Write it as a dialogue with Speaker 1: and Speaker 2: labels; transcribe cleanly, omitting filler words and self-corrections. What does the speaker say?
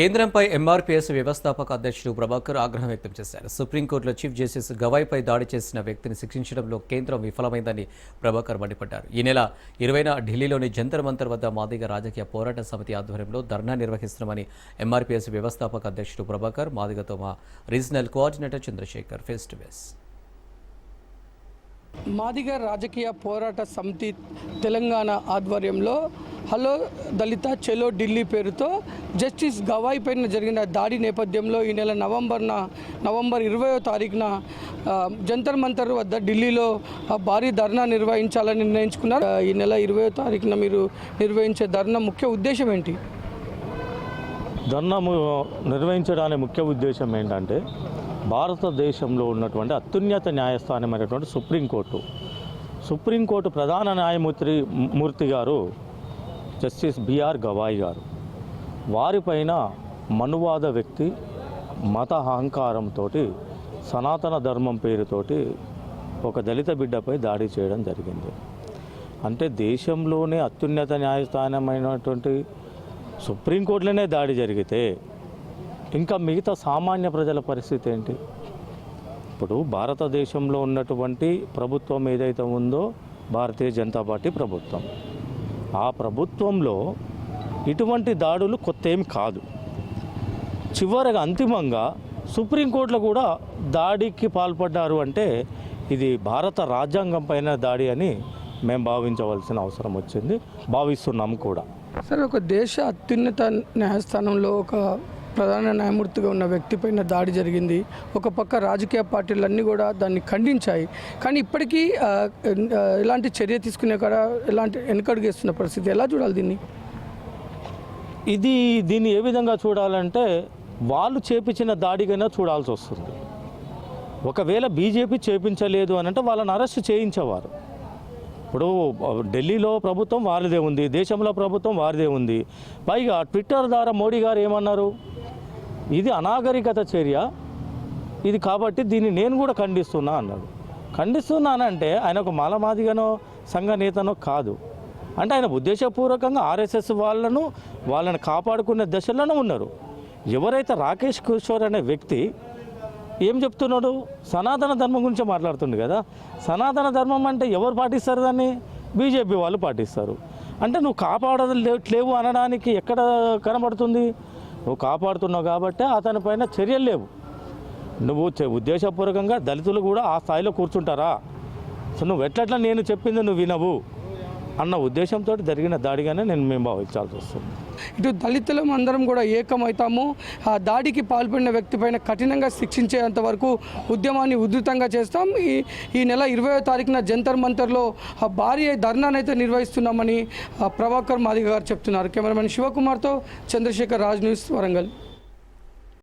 Speaker 1: కేంద్రంపై ఎంఆర్పీఎస్ వ్యవస్థాపక అధ్యక్షుడు ప్రభాకర్ ఆగ్రహం వ్యక్తం చేశారు. సుప్రీంకోర్టులో చీఫ్ జస్టిస్ గవాయ్పై దాడి చేసిన వ్యక్తిని శిక్షించడంలో కేంద్రం విఫలమైందని ప్రభాకర్ మండిపడ్డారు. ఈ నెల 20న ఢిల్లీలోని జంతర్ మంతర్ వద్ద మాదిగ రాజకీయ పోరాట సమితి ఆధ్వర్యంలో ధర్నా నిర్వహిస్తున్నామని ఎంఆర్పీఎస్ వ్యవస్థాపక అధ్యక్షుడు ప్రభాకర్, మాదిగతో మా regional coordinator Chandrashekar face to face.
Speaker 2: Madiga Rajakeeya Porata సమితి తెలంగాణ ఆధ్వర్యంలో హలో దళిత చెలో ఢిల్లీ పేరుతో జస్టిస్ గవాయ్ పైన జరిగిన దాడి నేపథ్యంలో ఈ నెల నవంబర్ 20వ తారీఖున జంతర్ మంతర్ వద్ద ఢిల్లీలో భారీ ధర్నా నిర్వహించాలని నిర్ణయించుకున్నారు. ఈ నెల 20వ తారీఖున మీరు నిర్వహించే ధర్నా ముఖ్య ఉద్దేశం ఏంటి?
Speaker 3: ధర్నా నిర్వహించడానికి ముఖ్య ఉద్దేశం ఏంటంటే భారతదేశంలో ఉన్నటువంటి అత్యున్నత న్యాయస్థానమైనటువంటి సుప్రీంకోర్టు ప్రధాన న్యాయమూర్తి గారు జస్టిస్ బిఆర్ గవాయ్ గారు వారిపైన మనువాద వ్యక్తి మత అహంకారంతో సనాతన ధర్మం పేరుతోటి ఒక దళిత బిడ్డపై దాడి చేయడం జరిగింది. అంటే దేశంలోనే అత్యున్నత న్యాయస్థానమైనటువంటి సుప్రీంకోర్టులోనే దాడి జరిగితే ఇంకా మిగతా సామాన్య ప్రజల పరిస్థితి ఏంటి? ఇప్పుడు భారతదేశంలో ఉన్నటువంటి ప్రభుత్వం ఏదైతే ఉందో భారతీయ జనతా పార్టీ ప్రభుత్వం, ఆ ప్రభుత్వంలో ఇటువంటి దాడులు కొత్త ఏమి కాదు. చివరిగా అంతిమంగా సుప్రీంకోర్టులో కూడా దాడికి పాల్పడ్డారు అంటే ఇది భారత రాజ్యాంగం పైన దాడి అని మేము భావించవలసిన అవసరం వచ్చింది, భావిస్తున్నాము కూడా.
Speaker 2: సరే, ఒక దేశ అత్యున్నత న్యాయస్థానంలో ఒక ప్రధాన న్యాయమూర్తిగా ఉన్న వ్యక్తిపైన దాడి జరిగింది. ఒక పక్క రాజకీయ పార్టీలన్నీ కూడా దాన్ని ఖండించాయి. కానీ ఇప్పటికీ ఎలాంటి చర్య తీసుకునే కూడా ఎలాంటి వెనుకడుగేస్తున్న పరిస్థితి. ఎలా చూడాలి దీన్ని?
Speaker 3: దీన్ని ఏ విధంగా చూడాలంటే వాళ్ళు చేపించిన దాడిగానే చూడాల్సి వస్తుంది. ఒకవేళ బీజేపీ చేపించలేదు అని అంటే వాళ్ళని అరెస్ట్ చేయించేవారు. ఇప్పుడు ఢిల్లీలో ప్రభుత్వం వారిదే ఉంది, దేశంలో ప్రభుత్వం వారిదే ఉంది. పైగా ట్విట్టర్ ద్వారా మోడీ గారు ఏమన్నారు, ఇది అనాగరికత చర్య ఇది, కాబట్టి దీన్ని నేను కూడా ఖండిస్తున్నా అన్నాడు. ఖండిస్తున్నానంటే ఆయన ఒక మాలమాదిగనో సంఘ నేతనో కాదు, అంటే ఆయన ఉద్దేశపూర్వకంగా ఆర్ఎస్ఎస్ వాళ్ళని కాపాడుకునే దశలోనే ఉన్నారు. ఎవరైతే రాకేష్ కిషోర్ అనే వ్యక్తి ఏం చెప్తున్నాడు, సనాతన ధర్మం గురించి మాట్లాడుతుంది కదా. సనాతన ధర్మం అంటే ఎవరు పాటిస్తారు? దాన్ని బీజేపీ వాళ్ళు పాటిస్తారు. అంటే నువ్వు కాపాడలేవు అనడానికి ఎక్కడ కనబడుతుంది? నువ్వు కాపాడుతున్నావు కాబట్టి అతని పైన చర్యలు లేవు. నువ్వు ఉద్దేశపూర్వకంగా దళితులు కూడా ఆ స్థాయిలో కూర్చుంటారా? సో నువ్వు ఎట్లట్లా నేను చెప్పింది నువ్వు వినవు అన్న ఉద్దేశంతో జరిగిన దాడిగానే మేము భావించాల్సి వస్తుంది.
Speaker 2: ఇటు దళితులం అందరం కూడా ఏకమవుతాము. ఆ దాడికి పాల్పడిన వ్యక్తిపైన కఠినంగా శిక్షించేంత వరకు ఉద్యమాన్ని ఉధృతంగా చేస్తాం. ఈ నెల 20వ తారీఖున జంతర్ మంతర్లో భారీ ధర్నానైతే నిర్వహిస్తున్నామని ప్రభాకర్ మాదిగ గారు చెప్తున్నారు. కెమెరామెన్ శివకుమార్తో చంద్రశేఖర్, రాజ్ న్యూస్, వరంగల్.